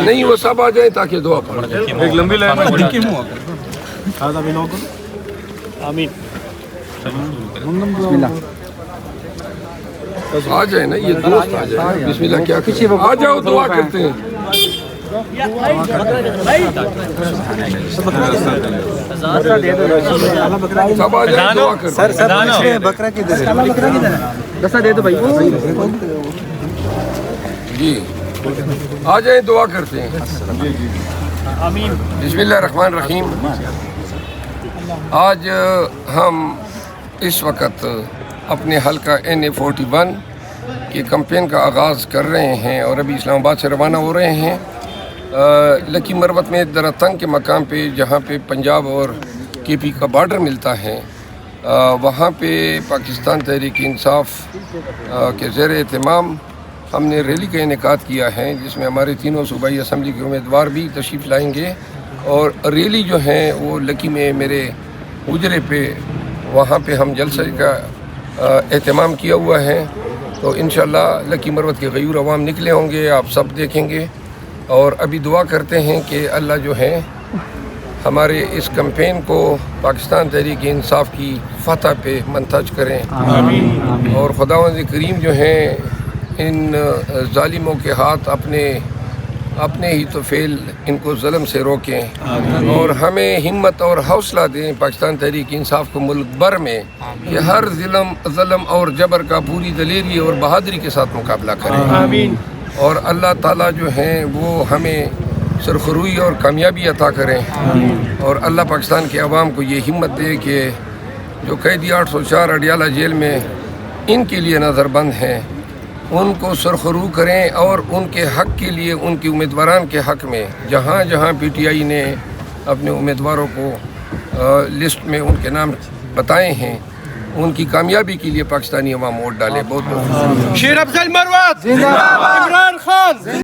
نہیں وہ سب آ جائیں تاکہ دعا پڑھ لیں. ایک لمبی لائن آ جائیں نا یہ دوست آ جائیں. بسم اللہ کیا کریں, آ جاؤ دعا کرتے ہیں. سب آ جائیں دعا کرتے ہیں. بکرا دسا دے دو بھائی. جی آ جائیں دعا کرتے ہیں. بسم اللہ الرحمن الرحیم. آج ہم اس وقت اپنے حلقہ NA41 کے کمپین کا آغاز کر رہے ہیں اور ابھی اسلام آباد سے روانہ ہو رہے ہیں. لکی مروت میں دراتنگ کے مقام پہ جہاں پہ پنجاب اور KP کا بارڈر ملتا ہے, وہاں پہ پاکستان تحریک انصاف کے زیر اہتمام ہم نے ریلی کا انعقاد کیا ہے, جس میں ہمارے تینوں صوبائی اسمبلی کے امیدوار بھی تشریف لائیں گے. اور ریلی جو ہیں وہ لکی میں میرے اجرے پہ وہاں پہ ہم جلسے کا اہتمام کیا ہوا ہے. تو انشاءاللہ لکی مروت کے غیور عوام نکلے ہوں گے, آپ سب دیکھیں گے. اور ابھی دعا کرتے ہیں کہ اللہ جو ہے ہمارے اس کمپین کو پاکستان تحریک انصاف کی فتح پہ منتج کریں. اور خداوند کریم جو ہیں ان ظالموں کے ہاتھ اپنے ہی تو فعل ان کو ظلم سے روکیں, اور ہمیں ہمت اور حوصلہ دیں پاکستان تحریک انصاف کو ملک بھر میں کہ ہر ظلم اور جبر کا پوری دلیری اور بہادری کے ساتھ مقابلہ کریں. اور اللہ تعالیٰ جو ہیں وہ ہمیں سرخروئی اور کامیابی عطا کریں. اور اللہ پاکستان کے عوام کو یہ ہمت دے کہ جو قیدی 804 اڈیالہ جیل میں ان کے لیے نظر بند ہیں, ان کو سرخرو کریں اور ان کے حق کے لیے, ان کے امیدواران کے حق میں جہاں جہاں PTI نے اپنے امیدواروں کو لسٹ میں ان کے نام بتائے ہیں, ان کی کامیابی کے لیے پاکستانی عوام ووٹ ڈالے. بہت بہت شیر افضل مروت, عمران خان